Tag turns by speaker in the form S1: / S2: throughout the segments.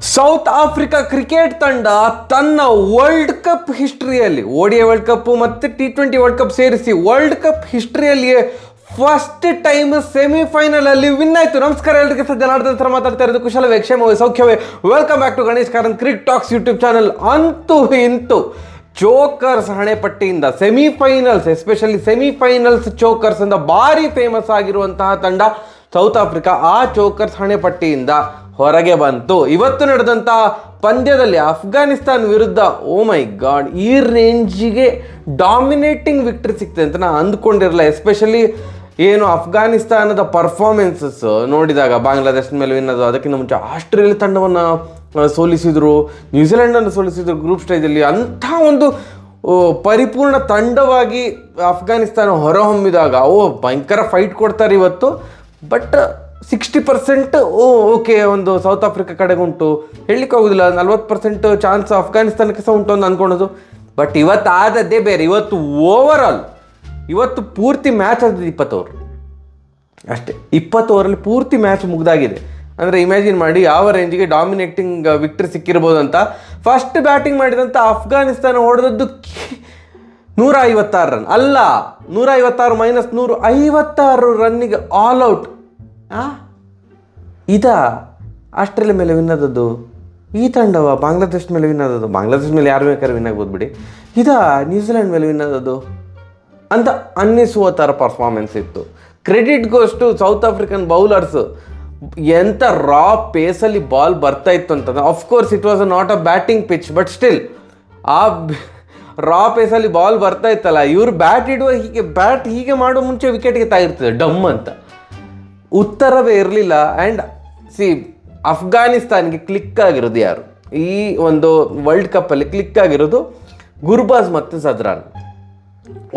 S1: South Africa cricket ತಂಡ ತನ್ನ world cup ಹಿಸ್ಟ್ರಿಯಲ್ಲಿ ODI ವರ್ಲ್ಡ್ ಕಪ್ ಮತ್ತು T20 ವರ್ಲ್ಡ್ ಕಪ್ ಸೇರಿಸಿ ವರ್ಲ್ಡ್ ಕಪ್ ಹಿಸ್ಟ್ರಿಯಲ್ಲಿಯೇ ಫಸ್ಟ್ ಟೈಮ್ ಸೆಮಿಫೈನಲ್ ಅಲ್ಲಿ ವಿನ್ ಆಯಿತು. ನಮಸ್ಕಾರ ಎಲ್ಲರಿಗೆ, ಜನಾರ್ದನ್ ಹತ್ರ ಮಾತಾಡ್ತಾ ಇರೋದು. ಕುಶಲವೇ, ಕ್ಷೇಮವೇ, ಸೌಖ್ಯವೇ? Welcome back to Ganesh Karanth cricket talks YouTube channel. ಅಂತೂ ಇಂತೂ ಚೋಕರ್ಸ್ ಹಣೆಪಟ್ಟಿಯಿಂದ ಸೆಮಿಫೈನಲ್ಸ್, ಎಸ್ಪೆಷಲಿ ಸೆಮಿಫೈನಲ್ಸ್ ಚೋಕರ್ಸ್ ಅಂತ ಭಾರಿ ಫೇಮಸ್ ಆಗಿರುವಂತಹ ತಂಡ ಸೌತ್ ಆಫ್ರಿಕಾ. ಆ ಚೋಕರ್ಸ್ ಹಣೆಪಟ್ಟಿಯಿಂದ ಹೊರಗೆ ಬಂತು. ಇವತ್ತು ನಡೆದಂಥ ಪಂದ್ಯದಲ್ಲಿ ಅಫ್ಘಾನಿಸ್ತಾನ್ ವಿರುದ್ಧ, ಓ ಮೈ ಗಾಡ್, ಈ ರೇಂಜಿಗೆ ಡಾಮಿನೇಟಿಂಗ್ ವಿಕ್ಟ್ರಿ ಸಿಗ್ತದೆ ಅಂತ ನಾನು ಅಂದ್ಕೊಂಡಿರಲಿಲ್ಲ. ಎಸ್ಪೆಷಲಿ ಏನು ಅಫ್ಘಾನಿಸ್ತಾನದ ಪರ್ಫಾರ್ಮೆನ್ಸಸ್ ನೋಡಿದಾಗ, ಬಾಂಗ್ಲಾದೇಶದ ಮೇಲೆ ವಿನ್ ಅದು, ಅದಕ್ಕಿಂತ ಮುಂಚೆ ಆಸ್ಟ್ರೇಲಿಯಾ ತಂಡವನ್ನು ಸೋಲಿಸಿದ್ರು, ನ್ಯೂಜಿಲೆಂಡನ್ನು ಸೋಲಿಸಿದ್ರು ಗ್ರೂಪ್ ಸ್ಟೇಜಲ್ಲಿ. ಅಂಥ ಒಂದು ಪರಿಪೂರ್ಣ ತಂಡವಾಗಿ ಅಫ್ಘಾನಿಸ್ತಾನ ಹೊರಹೊಮ್ಮಿದಾಗ ಭಯಂಕರ ಫೈಟ್ ಕೊಡ್ತಾರೆ ಇವತ್ತು. ಬಟ್ 60% ಓಕೆ ಒಂದು ಸೌತ್ ಆಫ್ರಿಕಾ ಕಡೆಗೆ ಉಂಟು, ಹೇಳಲಿಕ್ಕೆ ಆಗೋದಿಲ್ಲ. 40% ಚಾನ್ಸ್ ಅಫ್ಘಾನಿಸ್ತಾನಕ್ಕೆ ಸಹ ಉಂಟು ಅಂತ ಅಂದ್ಕೊಳೋದು. ಬಟ್ ಇವತ್ತು ಆದದ್ದೇ ಬೇರೆ. ಇವತ್ತು ಓವರಾಲ್ ಇವತ್ತು ಪೂರ್ತಿ ಮ್ಯಾಚ್ ಆದದ್ದು 20 ಓವರ್ ಅಷ್ಟೇ. 20 ಓವರಲ್ಲಿ ಪೂರ್ತಿ ಮ್ಯಾಚ್ ಮುಗ್ದಾಗಿದೆ. ಅಂದರೆ ಇಮ್ಯಾಜಿನ್ ಮಾಡಿ ಯಾವ ರೇಂಜಿಗೆ ಡಾಮಿನೇಟಿಂಗ್ ವಿಕ್ಟ್ರಿ ಸಿಕ್ಕಿರ್ಬೋದು ಅಂತ. ಫಸ್ಟ್ ಬ್ಯಾಟಿಂಗ್ ಮಾಡಿದಂಥ ಅಫ್ಘಾನಿಸ್ತಾನ ಹೊಡೆದದ್ದು 156 ರನ್ ಅಲ್ಲ, 156 - 156 ರನ್ನಿಗೆ ಆಲ್ ಔಟ್. ಇದಾ ಆಸ್ಟ್ರೇಲಿಯಾ ಮೇಲೆ ವಿನ್ ಆದದ್ದು? ಈ ತಂಡವ ಬಾಂಗ್ಲಾದೇಶ ಮೇಲೆ ವಿನ್ ಆದದ್ದು? ಬಾಂಗ್ಲಾದೇಶ ಮೇಲೆ ಯಾರು ಬೇಕಾದ್ರೆ ವಿನ್ ಆಗ್ಬೋದು ಬಿಡಿ. ಇದಾ ನ್ಯೂಜಿಲೆಂಡ್ ಮೇಲೆ ವಿನ್ ಆದದ್ದು ಅಂತ ಅನ್ನಿಸುವ ಥರ ಪರ್ಫಾರ್ಮೆನ್ಸ್ ಇತ್ತು. Credit goes to south African bowlers. ಎಂಥ ರಾ ಪೇಸಲ್ಲಿ ಬಾಲ್ ಬರ್ತಾ ಇತ್ತು ಅಂತಂದ್ರೆ, of course it was not a batting pitch, but still ಆ ರಾ ಪೇಸಲ್ಲಿ ಬಾಲ್ ಬರ್ತಾ ಇತ್ತಲ್ಲ, ಇವರು ಬ್ಯಾಟ್ ಇಡುವ ಹೀಗೆ ಮಾಡೋ ಮುಂಚೆ ವಿಕೆಟ್ಗೆ ತಾಗಿರ್ತದೆ ಡಮ್ ಅಂತ. ಉತ್ತರವೇ ಇರಲಿಲ್ಲ. ಆ್ಯಂಡ್ ಅಫ್ಘಾನಿಸ್ತಾನ್ಗೆ ಕ್ಲಿಕ್ ಆಗಿರೋದು ಯಾರು ಈ ಒಂದು ವರ್ಲ್ಡ್ ಕಪ್ಪಲ್ಲಿ? ಕ್ಲಿಕ್ ಆಗಿರೋದು ಗುರ್ಬಾಜ್ ಮತ್ತು ಜದ್ರಾನ್.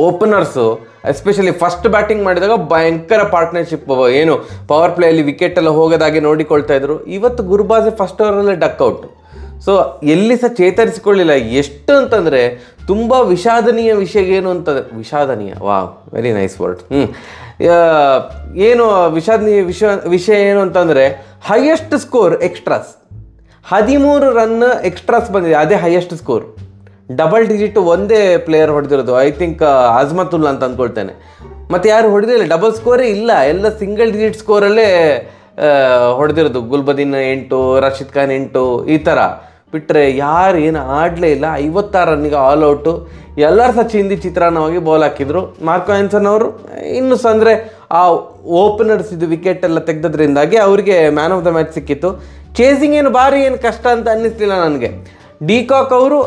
S1: ಓಪನರ್ಸು ಎಸ್ಪೆಷಲಿ ಫಸ್ಟ್ ಬ್ಯಾಟಿಂಗ್ ಮಾಡಿದಾಗ ಭಯಂಕರ ಪಾರ್ಟ್ನರ್ಶಿಪ್, ಏನು ಪವರ್ ಪ್ಲೇಯಲ್ಲಿ ವಿಕೆಟ್ ಎಲ್ಲ ಹೋಗೋದಾಗೆ ನೋಡಿಕೊಳ್ತಾ ಇದ್ರು. ಇವತ್ತು ಗುರ್ಬಾಜ್ ಫಸ್ಟ್ ಓವರಲ್ಲೇ ಡಕ್ಔಟ್. ಸೊ ಎಲ್ಲಿ ಸಹ ಚೇತರಿಸಿಕೊಳ್ಳಿಲ್ಲ. ಎಷ್ಟು ಅಂತಂದರೆ ತುಂಬ ವಿಷಾದನೀಯ ವಿಷಯ ಏನು ಅಂತಂದರೆ, ವಿಷಾದನೀಯ, ವಾ ವೆರಿ ನೈಸ್ ವರ್ಡ್. ಏನು ವಿಷಾದನೀಯ ವಿಷಯ ಏನು ಅಂತಂದರೆ, highest score extras 13 run extras ಬಂದಿದೆ. ಅದೇ ಹೈಯೆಸ್ಟ್ ಸ್ಕೋರ್. ಡಬಲ್ ಡಿಜಿಟ್ ಒಂದೇ ಪ್ಲೇಯರ್ ಹೊಡೆದಿರೋದು, ಐ ಥಿಂಕ್ ಅಜ್ಮತುಲ್ಲಾ ಅಂತ ಅಂದ್ಕೊಳ್ತೇನೆ. ಮತ್ತು ಯಾರು ಹೊಡೆದಿಲ್ಲ, ಡಬಲ್ ಸ್ಕೋರೇ ಇಲ್ಲ, ಎಲ್ಲ ಸಿಂಗಲ್ ಡಿಜಿಟ್ ಸ್ಕೋರಲ್ಲೇ ಹೊಡೆದಿರೋದು. ಗುಲ್ಬದೀನ್ 8, ರಶೀದ್ ಖಾನ್ 8, ಈ ಥರ ಬಿಟ್ಟರೆ ಯಾರು ಏನು ಆಡಲೇ ಇಲ್ಲ. 56 ರನ್ನಿಗೆ ಆಲ್ ಔಟು. ಎಲ್ಲರೂ ಸಹ ಚಿಂದಿ ಚಿತ್ರಾನ್ನವಾಗಿ ಬಾಲ್ ಹಾಕಿದ್ರು. ಮಾರ್ಕೋ ಆ್ಯನ್ಸನ್ ಅವರು ಇನ್ನೂ ಅಂದರೆ ಆ ಓಪನರ್ಸ್ ಇದು ವಿಕೆಟ್ ಎಲ್ಲ ತೆಗೆದ್ರಿಂದಾಗಿ ಅವರಿಗೆ ಮ್ಯಾನ್ ಆಫ್ ದ ಮ್ಯಾಚ್ ಸಿಕ್ಕಿತ್ತು. ಚೇಸಿಂಗ್ ಏನು ಭಾರಿ ಏನು ಕಷ್ಟ ಅಂತ ಅನ್ನಿಸ್ಲಿಲ್ಲ ನನಗೆ. ಡಿಕಾಕ್ ಅವರು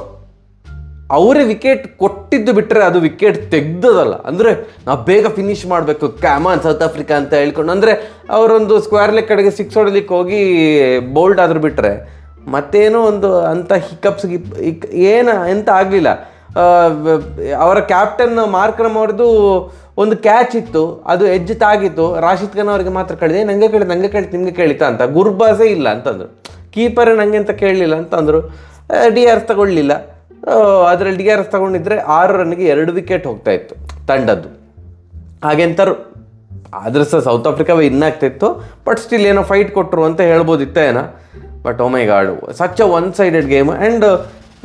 S1: ಅವರೇ ವಿಕೆಟ್ ಕೊಟ್ಟಿದ್ದು ಬಿಟ್ಟರೆ ಅದು ವಿಕೆಟ್ ತೆಗ್ದದಲ್ಲ. ಅಂದರೆ ನಾವು ಬೇಗ ಫಿನಿಷ್ ಮಾಡಬೇಕು ಕ್ಯಾಮಾನ್ ಸೌತ್ ಆಫ್ರಿಕಾ ಅಂತ ಹೇಳ್ಕೊಂಡು, ಅಂದರೆ ಅವರೊಂದು ಸ್ಕ್ವೇರ್ ಲೆಗ್ ಕಡೆಗೆ 6 ಹೊಡಲಿಕ್ಕೆ ಹೋಗಿ ಬೋಲ್ಡ್ ಆದರೂ ಬಿಟ್ಟರೆ ಮತ್ತೇನೋ ಒಂದು ಅಂಥ ಹಿಕಪ್ಸ್ ಎಂತ ಆಗಲಿಲ್ಲ. ಅವರ ಕ್ಯಾಪ್ಟನ್ ಮಾರ್ಕ್ರಮ್ ಅವ್ರದ್ದು ಒಂದು ಕ್ಯಾಚ್ ಇತ್ತು, ಅದು ಎಡ್ಜ್ ತಾಗಿತ್ತು. ರಾಶಿದ್ ಖಾನ್ ಅವರಿಗೆ ಮಾತ್ರ ಕೇಳಿದೆ, ನನಗೆ ಕೇಳಿತು ನಿಮಗೆ ಕೇಳಿತಾ ಅಂತ. ಗುರ್ಬಾಜೇ ಇಲ್ಲ ಅಂತಂದರು. ಕೀಪರೇ ನನಗೆ ಅಂತ ಕೇಳಲಿಲ್ಲ ಅಂತಂದರು. DRS ತಗೊಳ್ಳಿಲ್ಲ. ಅದರಲ್ಲಿ DRS ತಗೊಂಡಿದ್ರೆ 6 ರನ್ನಿಗೆ 2 ವಿಕೆಟ್ ಹೋಗ್ತಾ ಇತ್ತು ತಂಡದ್ದು. ಹಾಗೆಂತರು ಆದರೂ ಸಹ ಸೌತ್ ಆಫ್ರಿಕಾ ವಿನ್ ಆಗ್ತಿತ್ತು. ಬಟ್ ಸ್ಟಿಲ್ ಏನೋ ಫೈಟ್ ಕೊಟ್ಟರು ಅಂತ ಹೇಳ್ಬೋದಿತ್ತ ಏನೋ. But oh my god, such a one sided game. And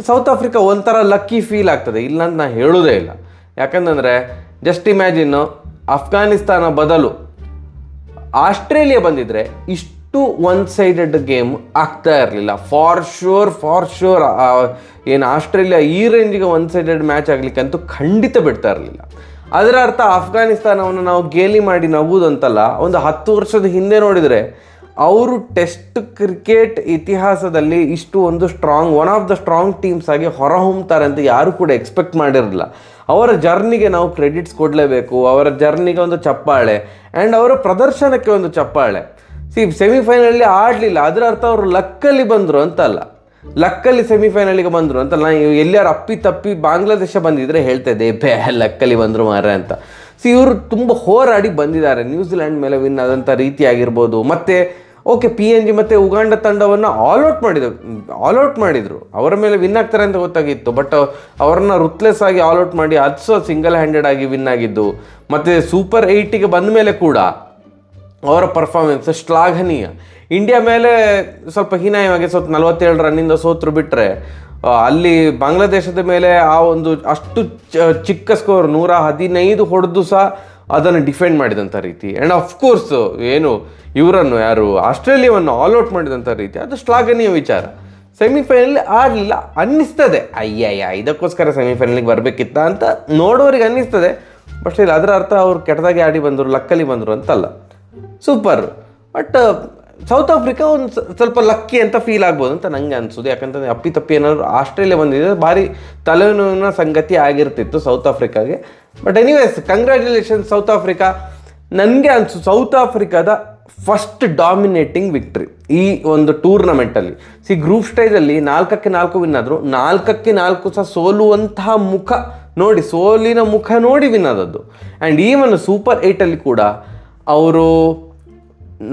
S1: South Africa ಒಂಥರ ಲಕ್ಕಿ ಫೀಲ್ ಆಗ್ತದೆ, ಇಲ್ಲ ಅಂತ ನಾನು ಹೇಳೋದೇ ಇಲ್ಲ. ಯಾಕಂತಂದರೆ ಜಸ್ಟ್ ಇಮ್ಯಾಜಿನ್, ಅಫ್ಘಾನಿಸ್ತಾನ ಬದಲು ಆಸ್ಟ್ರೇಲಿಯಾ ಬಂದಿದ್ದರೆ ಇಷ್ಟು ಒನ್ ಸೈಡೆಡ್ ಗೇಮ್ ಆಗ್ತಾ ಇರಲಿಲ್ಲ. ಫಾರ್ ಶೋರ್ ಏನು ಆಸ್ಟ್ರೇಲಿಯಾ ಈ ರೇಂಜಿಗೆ ಒನ್ ಸೈಡೆಡ್ ಮ್ಯಾಚ್ ಆಗಲಿಕ್ಕಂತೂ ಖಂಡಿತ ಬಿಡ್ತಾ ಇರಲಿಲ್ಲ. ಅದರ ಅರ್ಥ ಅಫ್ಘಾನಿಸ್ತಾನವನ್ನು ನಾವು ಗೇಲಿ ಮಾಡಿ ನಗುವುದಂತಲ್ಲ. ಒಂದು 10 ವರ್ಷದ ಹಿಂದೆ ನೋಡಿದರೆ ಅವರು ಟೆಸ್ಟ್ ಕ್ರಿಕೆಟ್ ಇತಿಹಾಸದಲ್ಲಿ ಇಷ್ಟು ಒಂದು one of the strong teams ಆಗಿ ಹೊರಹೊಮ್ತಾರೆ ಅಂತ ಯಾರು ಕೂಡ ಎಕ್ಸ್ಪೆಕ್ಟ್ ಮಾಡಿರಲಿಲ್ಲ. ಅವರ ಜರ್ನಿಗೆ ನಾವು ಕ್ರೆಡಿಟ್ಸ್ ಕೊಡಲೇಬೇಕು. ಅವರ ಜರ್ನಿಗೆ ಒಂದು ಚಪ್ಪಾಳೆ, ಆ್ಯಂಡ್ ಅವರ ಪ್ರದರ್ಶನಕ್ಕೆ ಒಂದು ಚಪ್ಪಾಳೆ. ಸೆಮಿಫೈನಲಲ್ಲಿ ಆಡಲಿಲ್ಲ, ಅದರ ಅರ್ಥ ಅವರು ಲಕ್ಕಲ್ಲಿ ಬಂದರು ಅಂತಲ್ಲ, ಲಕ್ಕಲ್ಲಿ ಸೆಮಿಫೈನಲಿಗೆ ಬಂದರು ಅಂತಲ್ಲ. ನಾನು ಎಲ್ಲಾರು ಅಪ್ಪಿ ಬಾಂಗ್ಲಾದೇಶ ಬಂದಿದ್ರೆ ಹೇಳ್ತಾ ಇದ್ದೆ ಲಕ್ಕಲ್ಲಿ ಬಂದರು ಮಾರೆ ಅಂತ. ಇವರು ತುಂಬ ಹೋರಾಡಿ ಬಂದಿದ್ದಾರೆ. ನ್ಯೂಜಿಲೆಂಡ್ ಮೇಲೆ ವಿನ್ ಆದಂಥ ರೀತಿ ಆಗಿರ್ಬೋದು. ಮತ್ತು ಓಕೆ, PNG ಮತ್ತು ಉಗಾಂಡ ತಂಡವನ್ನು ಆಲ್ಔಟ್ ಮಾಡಿದರು. ಅವರ ಮೇಲೆ ವಿನ್ ಆಗ್ತಾರೆ ಅಂತ ಗೊತ್ತಾಗಿತ್ತು. ಬಟ್ ಅವರನ್ನು ರುತ್ಲೆಸ್ ಆಗಿ ಆಲ್ಔಟ್ ಮಾಡಿ ಅದು ಸಹ ಸಿಂಗಲ್ ಹ್ಯಾಂಡೆಡ್ ಆಗಿ ವಿನ್ ಆಗಿದ್ದು. ಮತ್ತು ಸೂಪರ್ 8ಗೆ ಬಂದ ಮೇಲೆ ಕೂಡ ಅವರ ಪರ್ಫಾರ್ಮೆನ್ಸ್ ಶ್ಲಾಘನೀಯ. ಇಂಡಿಯಾ ಮೇಲೆ ಸ್ವಲ್ಪ ಹೀನಾಯವಾಗಿ 47 ರನ್ನಿಂದ ಸೋತರು ಬಿಟ್ಟರೆ ಅಲ್ಲಿ ಬಾಂಗ್ಲಾದೇಶದ ಮೇಲೆ ಆ ಒಂದು ಅಷ್ಟು ಚಿಕ್ಕ ಸ್ಕೋರ್ 115 ಹೊಡೆದು ಸಹ ಅದನ್ನು ಡಿಫೆಂಡ್ ಮಾಡಿದಂಥ ರೀತಿ. ಆ್ಯಂಡ್ ಅಫ್ಕೋರ್ಸ್ ಏನು ಇವರನ್ನು ಯಾರು ಆಸ್ಟ್ರೇಲಿಯಾವನ್ನು ಆಲ್ಔಟ್ ಮಾಡಿದಂಥ ರೀತಿ ಅದು ಶ್ಲಾಘನೀಯ ವಿಚಾರ. ಸೆಮಿಫೈನಲ್ ಆಡಲಿಲ್ಲ ಅನ್ನಿಸ್ತದೆ, ಇದಕ್ಕೋಸ್ಕರ ಸೆಮಿಫೈನಲ್ಗೆ ಬರಬೇಕಿತ್ತ ಅಂತ ನೋಡೋರಿಗೆ ಅನ್ನಿಸ್ತದೆ. ಬಟ್ ಇಲ್ಲ, ಅದರ ಅರ್ಥ ಅವ್ರು ಕೆಟ್ಟದಾಗಿ ಆಡಿ ಬಂದರು, ಲಕ್ಕಲ್ಲಿ ಬಂದರು ಅಂತಲ್ಲ. ಸೂಪರ್. ಬಟ್ ಸೌತ್ ಆಫ್ರಿಕಾ ಒಂದು ಸ್ವಲ್ಪ ಲಕ್ಕಿ ಅಂತ ಫೀಲ್ ಆಗ್ಬೋದು ಅಂತ ನನಗೆ ಅನಿಸೋದು. ಯಾಕಂತಂದರೆ ಅಪ್ಪಿತಪ್ಪಿ ಏನಾದ್ರು ಆಸ್ಟ್ರೇಲಿಯಾ ಬಂದಿದೆ ಭಾರಿ ತಲೆನೋವಿನ ಸಂಗತಿ ಆಗಿರ್ತಿತ್ತು ಸೌತ್ ಆಫ್ರಿಕಾಗೆ. But anyways, congratulations South Africa. ನನಗೆ ಅನಿಸು ಸೌತ್ ಆಫ್ರಿಕಾದ ಫಸ್ಟ್ ಡಾಮಿನೇಟಿಂಗ್ ವಿಕ್ಟ್ರಿ ಈ ಒಂದು ಟೂರ್ನಮೆಂಟಲ್ಲಿ. ಗ್ರೂಪ್ ಸ್ಟೇಜಲ್ಲಿ 4-4 ವಿನ್ ಆದರು, 4-4 ಸಹ ಸೋಲುವಂತಹ ಮುಖ ನೋಡಿ, ಸೋಲಿನ ಮುಖ ನೋಡಿ ವಿನ್ ಆದದ್ದು. ಆ್ಯಂಡ್ ಈವನ್ ಸೂಪರ್ 8ಅಲ್ಲಿ ಕೂಡ ಅವರು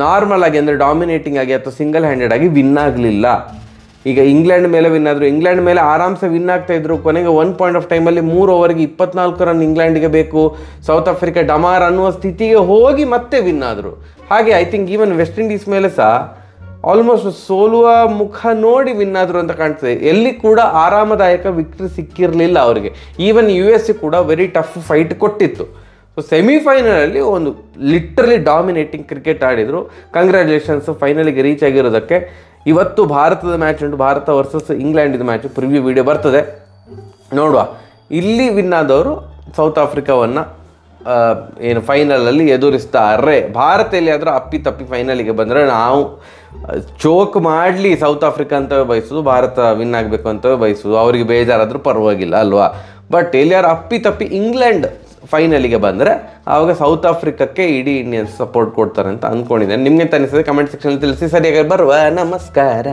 S1: ನಾರ್ಮಲ್ ಆಗಿ ಅಂದರೆ ಡಾಮಿನೇಟಿಂಗ್ ಆಗಿ ಅಥವಾ ಸಿಂಗಲ್ ಹ್ಯಾಂಡೆಡ್ ಆಗಿ ವಿನ್ ಆಗಲಿಲ್ಲ. ಈಗ ಇಂಗ್ಲೆಂಡ್ ಮೇಲೆ ವಿನ್ ಆದರು, ಇಂಗ್ಲೆಂಡ್ ಮೇಲೆ ಆರಾಮ್ಸೆ ವಿನ್ ಆಗ್ತಾಯಿದ್ರು. ಕೊನೆಗೆ 1 ಪಾಯಿಂಟ್ ಆಫ್ ಟೈಮಲ್ಲಿ 3 ಓವರ್ಗೆ 24 ರನ್ ಇಂಗ್ಲೆಂಡ್ಗೆ ಬೇಕು, ಸೌತ್ ಆಫ್ರಿಕಾ ಡಮಾರ್ ಅನ್ನುವ ಸ್ಥಿತಿಗೆ ಹೋಗಿ ಮತ್ತೆ ವಿನ್ ಆದರು. ಹಾಗೆ I think even West Indies ಮೇಲೆ ಸಹ ಆಲ್ಮೋಸ್ಟ್ ಸೋಲುವ ಮುಖ ನೋಡಿ ವಿನ್ ಆದರು ಅಂತ ಕಾಣ್ತದೆ. ಎಲ್ಲಿ ಕೂಡ ಆರಾಮದಾಯಕ ವಿಕ್ಟ್ರಿ ಸಿಕ್ಕಿರಲಿಲ್ಲ ಅವರಿಗೆ. ಈವನ್ US ಕೂಡ ವೆರಿ ಟಫ್ ಫೈಟ್ ಕೊಟ್ಟಿತ್ತು. ಸೊ ಸೆಮಿಫೈನಲಲ್ಲಿ ಒಂದು ಲಿಟ್ರಲಿ ಡಾಮಿನೇಟಿಂಗ್ ಕ್ರಿಕೆಟ್ ಆಡಿದರು. ಕಂಗ್ರ್ಯಾಚುಲೇಷನ್ಸ್ ಫೈನಲಿಗೆ ರೀಚ್ ಆಗಿರೋದಕ್ಕೆ. ಇವತ್ತು ಭಾರತದ ಮ್ಯಾಚ್ ಉಂಟು, ಭಾರತ ವರ್ಸಸ್ ಇಂಗ್ಲೆಂಡಿದ ಮ್ಯಾಚ್. ಪ್ರಿವ್ಯೂ ವಿಡಿಯೋ ಬರ್ತದೆ, ನೋಡುವ. ಇಲ್ಲಿ ವಿನ್ ಆದವರು ಸೌತ್ ಆಫ್ರಿಕಾವನ್ನು ಏನು ಫೈನಲಲ್ಲಿ ಎದುರಿಸ್ತಾರೆ. ಭಾರತ ಎಲ್ಲಿಯಾದರೂ ಅಪ್ಪಿತಪ್ಪಿ ಫೈನಲಿಗೆ ಬಂದರೆ ನಾವು ಚೋಕ್ ಮಾಡಲಿ ಸೌತ್ ಆಫ್ರಿಕಾ ಅಂತವೇ ಬಯಸೋದು, ಭಾರತ ವಿನ್ ಆಗಬೇಕು ಅಂತವೇ ಬಯಸೋದು. ಅವರಿಗೆ ಬೇಜಾರಾದರೂ ಪರವಾಗಿಲ್ಲ ಅಲ್ವಾ. ಬಟ್ ಎಲ್ಲಿಯಾರು ಅಪ್ಪಿತಪ್ಪಿ ಇಂಗ್ಲೆಂಡ್ ಫೈನಲಿಗೆ ಬಂದರೆ ಆವಾಗ ಸೌತ್ ಆಫ್ರಿಕಾಕ್ಕೆ ಇಡೀ ಇಂಡಿಯನ್ಸ್ ಸಪೋರ್ಟ್ ಕೊಡ್ತಾರೆ ಅಂತ ಅಂದ್ಕೊಂಡಿದ್ದೇನೆ. ನಿಮಗೆ ಅನಿಸ್ತದೆ ಕಮೆಂಟ್ ಸೆಕ್ಷನಲ್ಲಿ ತಿಳಿಸಿ. ಸರಿಯಾಗಿ ಬರುವ ನಮಸ್ಕಾರ.